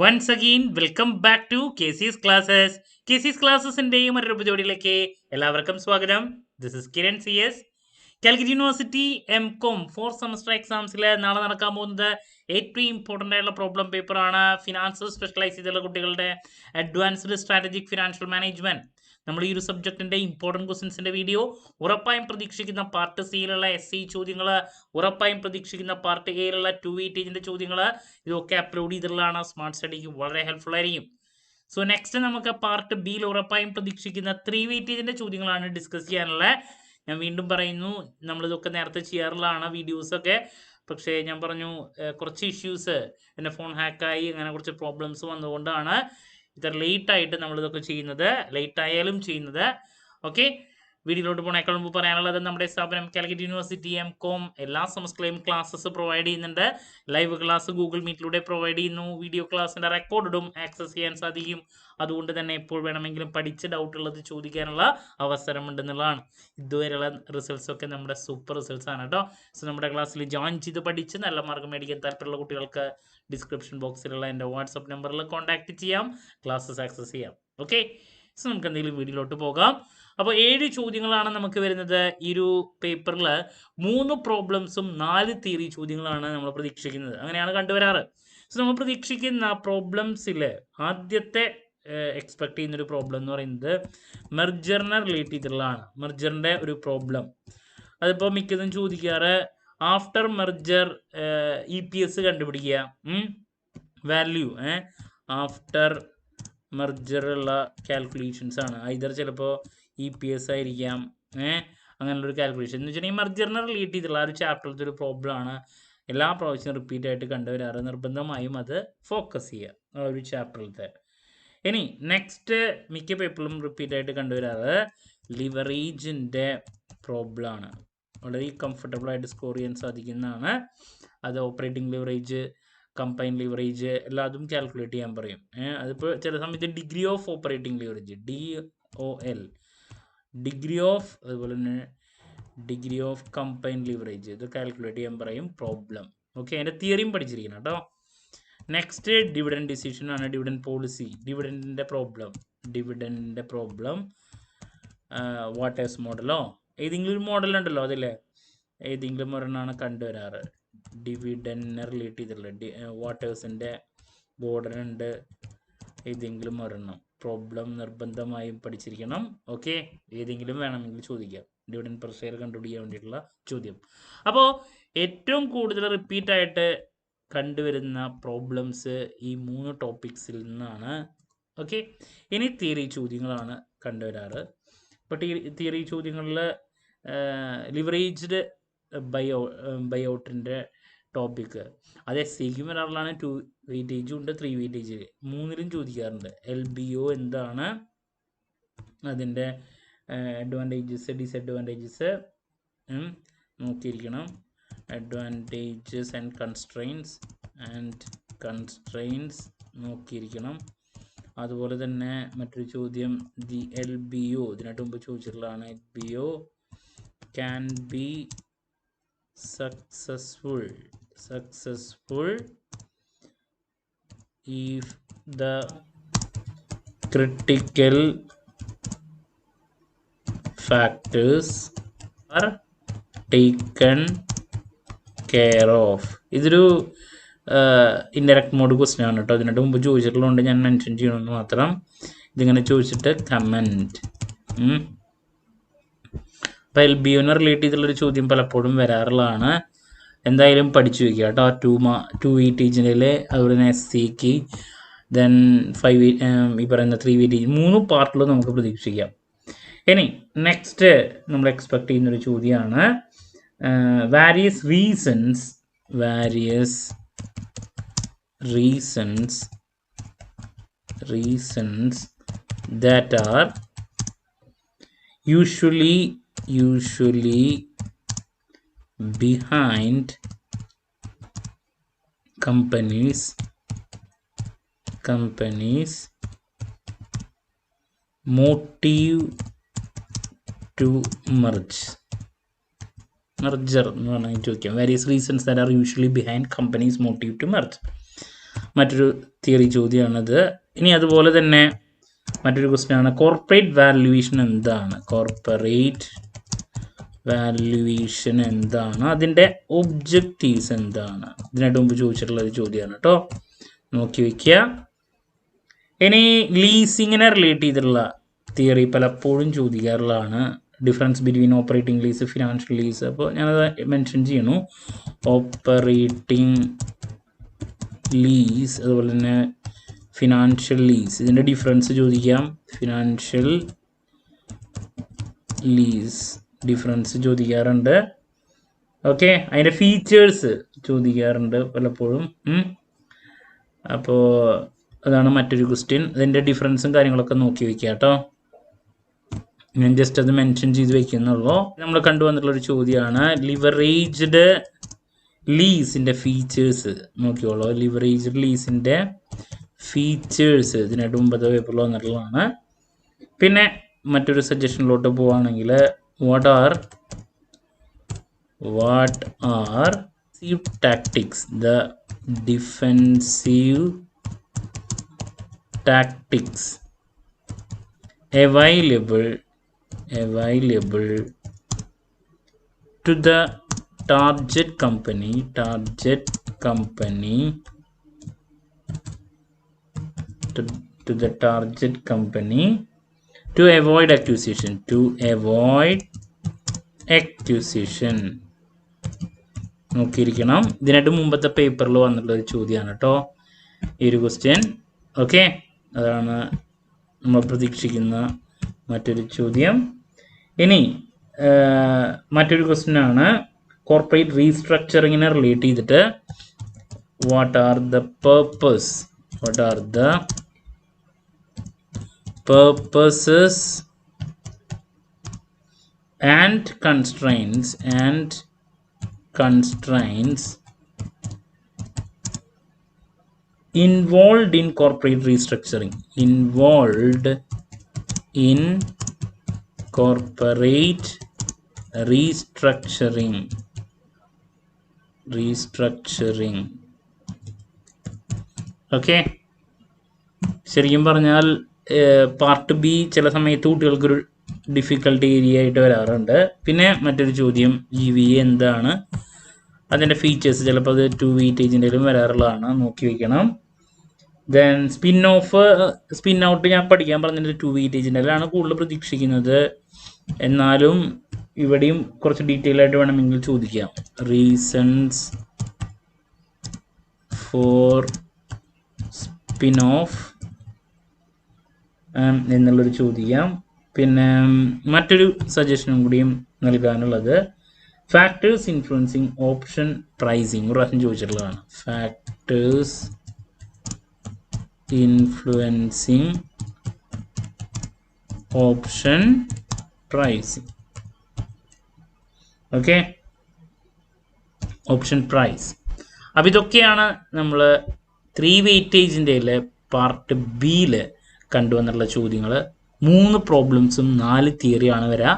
Once again, welcome back to KC's Classes. KC's Classesൻ്റെയും ഒരു എപ്പിസോഡിലേക്ക് എല്ലാവർക്കും സ്വാഗതം. This is Kiran C S. Calicut university M.Com 4th semester എക്സാംസിൽ നാളെ നടക്കാൻ പോകുന്നത് ഏറ്റവും ഇമ്പോർട്ടൻ്റ് ആയിട്ടുള്ള പ്രോബ്ലം പേപ്പറാണ്. ഫിനാൻസ് സ്പെഷ്യലൈസ് ചെയ്തുള്ള കുട്ടികളുടെ അഡ്വാൻസ്ഡ് സ്ട്രാറ്റജിക് ഫിനാൻഷ്യൽ മാനേജ്മെൻറ്റ്. നമ്മൾ ഈ ഒരു സബ്ജക്റ്റിൻ്റെ ഇമ്പോർട്ടൻറ്റ് ക്വസ്റ്റ്യൻസിൻ്റെ വീഡിയോ ഉറപ്പായും പ്രതീക്ഷിക്കുന്ന പാർട്ട് സിയിലുള്ള SE ചോദ്യങ്ങൾ, ഉറപ്പായും പ്രതീക്ഷിക്കുന്ന പാർട്ട് എയിലുള്ള 2 വെയിറ്റേജിൻ്റെ ചോദ്യങ്ങൾ, ഇതൊക്കെ അപ്ലോഡ് ചെയ്തിട്ടുള്ളതാണ്. സ്മാർട്ട് സ്റ്റഡിക്ക് വളരെ ഹെൽപ്ഫുൾ ആയിരിക്കും. സോ നെക്സ്റ്റ് നമുക്ക് പാർട്ട് ബിയിൽ ഉറപ്പായും പ്രതീക്ഷിക്കുന്ന 3 വെയിറ്റേജിൻ്റെ ചോദ്യങ്ങളാണ് ഡിസ്കസ് ചെയ്യാനുള്ളത്. ഞാൻ വീണ്ടും പറയുന്നു, നമ്മളിതൊക്കെ നേരത്തെ ചെയ്യാറുള്ളതാണ് വീഡിയോസൊക്കെ. പക്ഷേ ഞാൻ പറഞ്ഞു കുറച്ച് ഇഷ്യൂസ്, എൻ്റെ ഫോൺ ഹാക്കായി അങ്ങനെ കുറച്ച് പ്രോബ്ലംസ് വന്നുകൊണ്ടാണ് ഇത്ര ലേറ്റായിട്ട് നമ്മളിതൊക്കെ ചെയ്യുന്നത്, ലേറ്റ് ആയാലും ചെയ്യുന്നത്. ഓക്കെ, വീഡിയോയിലോട്ട് പോണേക്കാൾ മുമ്പ് പറയാനുള്ളത്, നമ്മുടെ സ്ഥാപനം കാലിക്കറ്റ് യൂണിവേഴ്സിറ്റി M.Com എല്ലാ സെമസ്റ്ററിലെയും ക്ലാസ്സസ് പ്രൊവൈഡ് ചെയ്യുന്നുണ്ട്. ലൈവ് ക്ലാസ് ഗൂഗിൾ മീറ്റിലൂടെ പ്രൊവൈഡ് ചെയ്യുന്നു. വീഡിയോ ക്ലാസ്സിൻ്റെ റെക്കോർഡും ആക്സസ് ചെയ്യാൻ സാധിക്കും. അതുകൊണ്ട് തന്നെ എപ്പോൾ വേണമെങ്കിലും പഠിച്ച് ഡൗട്ട് ഉള്ളത് ചോദിക്കാനുള്ള അവസരമുണ്ടെന്നുള്ളതാണ്. ഇതുവരെയുള്ള റിസൾട്ട്സ് ഒക്കെ നമ്മുടെ സൂപ്പർ റിസൾട്ട്സ് ആണ് കേട്ടോ. സോ നമ്മുടെ ക്ലാസ്സിൽ ജോയിൻ ചെയ്ത് പഠിച്ച് നല്ല മാർക്ക് മേടിക്കാൻ താല്പര്യമുള്ള കുട്ടികൾക്ക് ഡിസ്ക്രിപ്ഷൻ ബോക്സിലുള്ള എൻ്റെ വാട്സപ്പ് നമ്പറിൽ കോൺടാക്ട് ചെയ്യാം, ക്ലാസ്സസ് ആക്സസ് ചെയ്യാം. ഓക്കെ, സോ നമുക്ക് എന്തെങ്കിലും വീഡിയോയിലോട്ട് പോകാം. അപ്പോൾ 7 ചോദ്യങ്ങളാണ് നമുക്ക് വരുന്നത്. ഈ ഒരു പേപ്പറിൽ 3 പ്രോബ്ലംസും 4 തിയറി ചോദ്യങ്ങളാണ് നമ്മൾ പ്രതീക്ഷിക്കുന്നത്. അങ്ങനെയാണ് കണ്ടുവരാറ്. സോ നമ്മൾ പ്രതീക്ഷിക്കുന്ന പ്രോബ്ലംസിൽ ആദ്യത്തെ എക്സ്പെക്ട് ചെയ്യുന്നൊരു പ്രോബ്ലം എന്ന് പറയുന്നത് മെർജറിനെ റിലേറ്റ് ചെയ്തിട്ടുള്ളതാണ്. മെർജറിൻ്റെ ഒരു പ്രോബ്ലം, അതിപ്പോൾ മിക്കതും ചോദിക്കാറ് ആഫ്റ്റർ മെർജർ EPS കണ്ടുപിടിക്കുക, വാല്യൂ ആഫ്റ്റർ മെർജറുള്ള കാൽക്കുലേഷൻസ് ആണ്. ഐദർ ചിലപ്പോൾ EPS ആയിരിക്കാം, അങ്ങനെയുള്ളൊരു കാൽക്കുലേഷൻ എന്ന് വെച്ചിട്ടുണ്ടെങ്കിൽ മെർജറിനെ റിലേറ്റ് ചെയ്തിട്ടുള്ള ആ ഒരു ചാപ്റ്ററിലത്തെ ഒരു പ്രോബ്ലം ആണ്. എല്ലാ പ്രാവശ്യവും റിപ്പീറ്റ് ആയിട്ട് കണ്ടുവരാറ്. നിർബന്ധമായും അത് ഫോക്കസ് ചെയ്യുക ആ ഒരു ചാപ്റ്ററിലത്തെ. ഇനി നെക്സ്റ്റ് മിക്ക പേപ്പറിലും റിപ്പീറ്റ് ആയിട്ട് കണ്ടുവരാറ് ലിവറേജിൻ്റെ പ്രോബ്ലം ആണ്. വളരെ കംഫർട്ടബിൾ ആയിട്ട് സ്കോർ ചെയ്യാൻ സാധിക്കുന്നതാണ്. അത് ഓപ്പറേറ്റിംഗ് ലിവറേജ്, കമ്പൈൻ ലിവറേജ് എല്ലാതും കാൽക്കുലേറ്റ് ചെയ്യാൻ പറയും. അതിപ്പോൾ ചില സമയത്ത് degree of operating leverage DOL, degree of, അതുപോലെ തന്നെ ഡിഗ്രി ഓഫ് കമ്പൈൻ ലിവറേജ്, ഇത് കാൽക്കുലേറ്റ് ചെയ്യാൻ പറയും പ്രോബ്ലം. ഓക്കെ, അതിൻ്റെ തിയറിയും പഠിച്ചിരിക്കണം കേട്ടോ. നെക്സ്റ്റ് ഡിവിഡൻഡ് ഡിസിഷൻ ആണ്, ഡിവിഡൻഡ് പോളിസി, ഡിവിഡൻഡിൻ്റെ പ്രോബ്ലം വാട്ടേഴ്സ് മോഡലോ ഏതെങ്കിലും ഒരു മോഡൽ ഉണ്ടല്ലോ, അതില്ലേ ഏതെങ്കിലും ഒരെണ്ണമാണ് കണ്ടുവരാറ്. ഡിവിഡൻഡിനെ റിലേറ്റ് ചെയ്തിട്ടുള്ള വാട്ടേഴ്സിൻ്റെ ബോർഡർ ഉണ്ട്, ഏതെങ്കിലും ഒരെണ്ണം പ്രോബ്ലം നിർബന്ധമായും പഠിച്ചിരിക്കണം. ഓക്കെ, ഏതെങ്കിലും വേണമെങ്കിൽ ചോദിക്കാം. ഡിവിഡൻഡ് പെർ ഷെയർ കണ്ടുപിടിക്കാൻ വേണ്ടിയിട്ടുള്ള ചോദ്യം. അപ്പോൾ ഏറ്റവും കൂടുതൽ റിപ്പീറ്റായിട്ട് കണ്ടുവരുന്ന പ്രോബ്ലംസ് ഈ 3 ടോപ്പിക്സിൽ നിന്നാണ്. ഓക്കെ, ഇനി തിയറി ചോദ്യങ്ങളാണ് കണ്ടുവരാറ്. ഇപ്പോൾ തിയറി ചോദ്യങ്ങളിൽ ലിവറേജ്ഡ് ബൈഔട്ടിൻ്റെ ടോപ്പിക്ക് അത് SCക്കും വരാറുള്ളതാണ്. 2 വെയിറ്റേജും ഉണ്ട്, 3 വെയിറ്റേജ്, 3ലും ചോദിക്കാറുണ്ട്. LBO എന്താണ്, അതിൻ്റെ അഡ്വാൻറ്റേജസ് ഡിസഡ്വാൻറ്റേജസ് നോക്കിയിരിക്കണം. അഡ്വാൻറ്റേജസ് ആൻഡ് കൺസ്ട്രെയിൻസ് നോക്കിയിരിക്കണം. അതുപോലെ തന്നെ മറ്റൊരു ചോദ്യം LBO, ഇതിനായിട്ട് മുമ്പ് ചോദിച്ചിട്ടുള്ളതാണ്. LBO can be successful if the critical factors are taken care of. ഇതൊരു ഇൻഡയറക്റ്റ് മോഡ് ക്വസ്റ്റ്യൻ ആണ് കേട്ടോ. അതിനായിട്ട് മുമ്പ് ചോദിച്ചിട്ടുള്ളതുകൊണ്ട് ഞാൻ മെൻഷൻ ചെയ്യണമെന്ന് മാത്രം. ഇതിങ്ങനെ ചോദിച്ചിട്ട് കമൻറ്റ്. അപ്പോൾ LBOനെ റിലേറ്റ് ചെയ്തിട്ടുള്ളൊരു ചോദ്യം പലപ്പോഴും വരാറുള്ളതാണ്. എന്തായാലും പഠിച്ചു വയ്ക്കുക കേട്ടോ. 2 വെയിറ്റേജിൽ, അതുപോലെ തന്നെ SCക്ക്, ദെൻ 5 ഈ പറയുന്ന 3 വെയിറ്റേജ്, 3 പാർട്ടിലും നമുക്ക് പ്രതീക്ഷിക്കാം. ഇനി നെക്സ്റ്റ് നമ്മൾ എക്സ്പെക്ട് ചെയ്യുന്നൊരു ചോദ്യമാണ് various reasons that are usually behind companies motive to merger എന്ന് പറഞ്ഞാൽ ചോദിക്കാം. Various reasons that are usually behind companies motive to merge. മറ്റൊരു തിയറി ചോദ്യമാണത്. ഇനി അതുപോലെ തന്നെ മറ്റൊരു ക്വസ്റ്റ്യൻ ആണ് കോർപ്പറേറ്റ് വാല്യുവേഷൻ എന്താണ്? കോർപ്പറേറ്റ് വാല്യുവേഷൻ എന്താണ്? അതിൻ്റെ ഒബ്ജക്റ്റീവ്സ് എന്താണ്? ഇതിനായിട്ട് മുമ്പ് ചോദിച്ചിട്ടുള്ള ഒരു ചോദ്യമാണ് കേട്ടോ, നോക്കി വയ്ക്കുക. ഇനി ലീസിങ്ങിനെ റിലേറ്റ് ചെയ്തിട്ടുള്ള തിയറി പലപ്പോഴും ചോദിക്കാറുള്ളതാണ്. Difference between operating lease, financial lease. അപ്പോൾ ഞാനത് മെൻഷൻ ചെയ്യണു. ഓപ്പറേറ്റിംഗ് ലീസ് അതുപോലെ തന്നെ ഫിനാൻഷ്യൽ ലീസ്, ഇതിൻ്റെ ഡിഫറൻസ് ചോദിക്കാം. ഫിനാൻഷ്യൽ ലീസ് ഡിഫറൻസ് ചോദിക്കാറുണ്ട്. ഓക്കെ, അതിൻ്റെ ഫീച്ചേഴ്സ് ചോദിക്കാറുണ്ട് പലപ്പോഴും. അപ്പോൾ അതാണ് മറ്റൊരു ക്വസ്റ്റ്യൻ. അതിൻ്റെ ഡിഫറൻസും കാര്യങ്ങളൊക്കെ നോക്കി വയ്ക്കുക കേട്ടോ. ഞാൻ ജസ്റ്റ് അത് മെൻഷൻ ചെയ്ത് വയ്ക്കുന്നുള്ളൂ. നമ്മൾ കണ്ടുവന്നിട്ടുള്ളൊരു ചോദ്യമാണ് ലിവറേജ്ഡ് ലീസിൻ്റെ ഫീച്ചേഴ്സ് നോക്കിയോളൂ. ലിവറേജ്ഡ് ലീസിൻ്റെ ഫീച്ചേഴ്സ് ഇതിനായിട്ട് മുമ്പത്തെ പേപ്പറിൽ വന്നിട്ടുള്ളതാണ്. പിന്നെ മറ്റൊരു സജഷനിലോട്ട് പോവുകയാണെങ്കിൽ what are tactics, the defensive tactics available to the target company to the target company to avoid acquisition നോക്കിയിരിക്കണം. ഇതിനായിട്ട് മുമ്പത്തെ പേപ്പറിൽ വന്നിട്ടുള്ളൊരു ചോദ്യമാണ് കേട്ടോ ഈ ഒരു ക്വസ്റ്റ്യൻ. ഓക്കെ, അതാണ് നമ്മൾ പ്രതീക്ഷിക്കുന്ന മറ്റൊരു ചോദ്യം. ഇനി മറ്റൊരു ക്വസ്റ്റ്യൻ ആണ് കോർപ്പറേറ്റ് റീസ്ട്രക്ചറിങ്ങിനെ റിലേറ്റ് ചെയ്തിട്ട് what are the purposes and constraints involved in corporate restructuring. Okay, ശരിക്കും പറഞ്ഞാൽ പാർട്ട് ബി ചില സമയത്ത് കുട്ടികൾക്കൊരു ഡിഫിക്കൽട്ടി ഏരിയ ആയിട്ട് വരാറുണ്ട്. പിന്നെ മറ്റൊരു ചോദ്യം EVA എന്താണ്, അതിൻ്റെ ഫീച്ചേഴ്സ്, ചിലപ്പോൾ അത് 2 വെയിറ്റേജിൻ്റെയിലും വരാറുള്ളതാണ്, നോക്കി വയ്ക്കണം. ദെൻ സ്പിൻ ഔട്ട് ഞാൻ പഠിക്കാൻ പറഞ്ഞിട്ട് 2 വെയിറ്റേജിൻ്റെയിലാണ് കൂടുതൽ പ്രതീക്ഷിക്കുന്നത്. എന്നാലും ഇവിടെയും കുറച്ച് ഡീറ്റെയിൽ ആയിട്ട് വേണമെങ്കിൽ ചോദിക്കാം. റീസൺസ് ഫോർ സ്പിൻ ഓഫ് എന്നുള്ളൊരു ചോദ്യം. പിന്നെ മറ്റൊരു സജഷനും കൂടിയും നൽകാനുള്ളത് ഫാക്ടേഴ്സ് ഇൻഫ്ലുവൻസിങ് ഓപ്ഷൻ പ്രൈസിങ്, ഒരു പ്രാവശ്യം ചോദിച്ചിട്ടുള്ളതാണ്. Factors influencing option pricing. Okay, option price. അപ്പം ഇതൊക്കെയാണ് നമ്മൾ 3 വെയിറ്റേജിൻ്റെ പാർട്ട് ബിയിൽ കണ്ടുവന്നിട്ടുള്ള ചോദ്യങ്ങൾ. 3 പ്രോബ്ലംസും 4 തിയറിയാണ് വരിക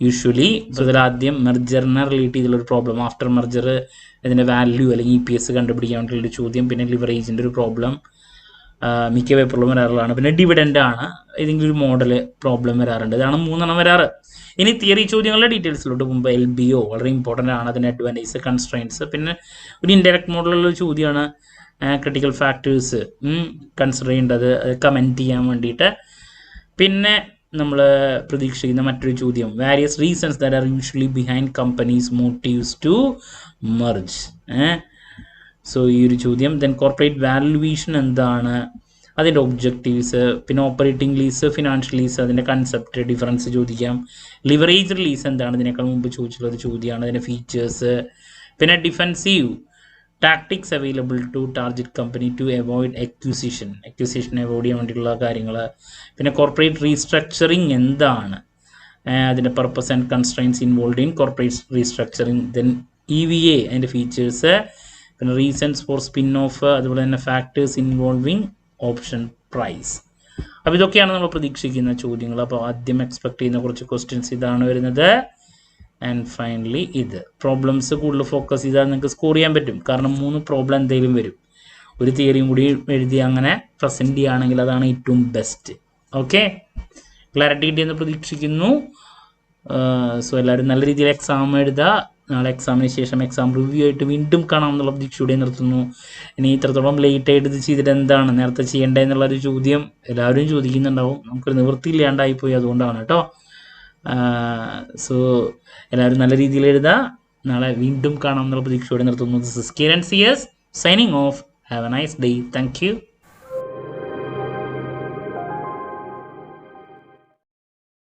യൂഷ്വലി. സോ ഇതിലാദ്യം മെർജറിനെ റിലേറ്റ് ചെയ്തുള്ളൊരു പ്രോബ്ലം, ആഫ്റ്റർ മെർജർ ഇതിൻ്റെ വാല്യൂ അല്ലെങ്കിൽ EPS കണ്ടുപിടിക്കാൻ വേണ്ടിയുള്ളൊരു ചോദ്യം, പിന്നെ ലിവറേജിൻ്റെ ഒരു പ്രോബ്ലം മിക്ക പേപ്പറിലും വരാറുള്ളതാണ്. പിന്നെ ഡിവിഡൻ്റ് ആണ്, ഏതെങ്കിലും ഒരു മോഡൽ പ്രോബ്ലം വരാറുണ്ട്. ഇതാണ് 3 വരാറ്. ഇനി തിയറി ചോദ്യങ്ങളുടെ ഡീറ്റെയിൽസിലോട്ട് മുമ്പ് LBO വളരെ ഇമ്പോർട്ടൻ്റ് ആണ്, അതിൻ്റെ അഡ്വാൻറ്റേജ്, കൺസ്ട്രെയിൻസ്. പിന്നെ ഒരു ഇൻഡയറക്റ്റ് മോഡലുള്ള ചോദ്യമാണ് ക്രിട്ടിക്കൽ ഫാക്ടേഴ്സ് കൺസിഡർ ചെയ്യേണ്ടത്, കമൻറ്റ് ചെയ്യാൻ വേണ്ടിയിട്ട്. പിന്നെ നമ്മൾ പ്രതീക്ഷിക്കുന്ന മറ്റൊരു ചോദ്യം various reasons that are usually behind companies motives to merge. So ഈ ഒരു ചോദ്യം. ദെൻ കോർപ്പറേറ്റ് വാല്യുവേഷൻ എന്താണ്, അതിൻ്റെ ഒബ്ജക്റ്റീവ്സ്. പിന്നെ ഓപ്പറേറ്റിംഗ് ലീസ്, ഫിനാൻഷ്യൽ ലീസ്, അതിൻ്റെ കൺസെപ്റ്റ് ഡിഫറൻസ് ചോദിക്കാം. ലിവറേജ് ലീസ് എന്താണ്, ഇതിനേക്കാൾ മുമ്പ് ചോദിച്ചിട്ടുള്ളൊരു ചോദ്യമാണ്, അതിൻ്റെ ഫീച്ചേഴ്സ്. പിന്നെ defensive tactics available to target company to avoid acquisition avoid ചെയ്യാൻ വേണ്ടിയിട്ടുള്ള കാര്യങ്ങൾ. പിന്നെ കോർപ്പറേറ്റ് റീസ്ട്രക്ചറിങ് എന്താണ്, അതിൻ്റെ purpose and constraints involve in corporate restructuring. Then EVA അതിൻ്റെ ഫീച്ചേഴ്സ്. പിന്നെ റീസൺസ് ഫോർ സ്പിൻ ഓഫ്, അതുപോലെ തന്നെ ഫാക്ടേഴ്സ് ഇൻവോൾവിങ് ഓപ്ഷൻ പ്രൈസ്. അപ്പോൾ ഇതൊക്കെയാണ് നമ്മൾ പ്രതീക്ഷിക്കുന്ന ചോദ്യങ്ങൾ. അപ്പോൾ ആദ്യം എക്സ്പെക്ട് ചെയ്യുന്ന കുറച്ച് ക്വസ്റ്റ്യൻസ് ഇതാണ് വരുന്നത്. ആൻഡ് ഫൈനലി ഇത് പ്രോബ്ലംസ് കൂടുതൽ ഫോക്കസ് ചെയ്താൽ നിങ്ങൾക്ക് സ്കോർ ചെയ്യാൻ പറ്റും. കാരണം 3 പ്രോബ്ലം എന്തെങ്കിലും വരും. ഒരു തിയറിയും കൂടി എഴുതി അങ്ങനെ പ്രസൻറ്റ് ചെയ്യുകയാണെങ്കിൽ അതാണ് ഏറ്റവും ബെസ്റ്റ്. ഓക്കെ, ക്ലാരിറ്റി കിട്ടിയെന്ന് പ്രതീക്ഷിക്കുന്നു. സോ എല്ലാവരും നല്ല രീതിയിൽ എക്സാം എഴുതുക. നാളെ എക്സാമിന് ശേഷം എക്സാം റിവ്യൂ ആയിട്ട് വീണ്ടും കാണാം എന്നുള്ള പ്രതീക്ഷയോടെ നിർത്തുന്നു. ഇനി ഇത്രത്തോളം ലേറ്റായിട്ട് ഇത് ചെയ്തിട്ട് എന്താണ് നേരത്തെ ചെയ്യേണ്ടത് എന്നുള്ളൊരു ചോദ്യം എല്ലാവരും ചോദിക്കുന്നുണ്ടാവും. നമുക്കൊരു നിവൃത്തിയില്ലാണ്ടായിപ്പോയി, അതുകൊണ്ടാണ് കേട്ടോ. സോ എല്ലാവരും നല്ല രീതിയിൽ എഴുതുക. നാളെ വീണ്ടും കാണാം എന്നുള്ള പ്രതീക്ഷയോടെ നിർത്തുന്നു. This is Kiran CS signing off. Have a nice day. Thank U.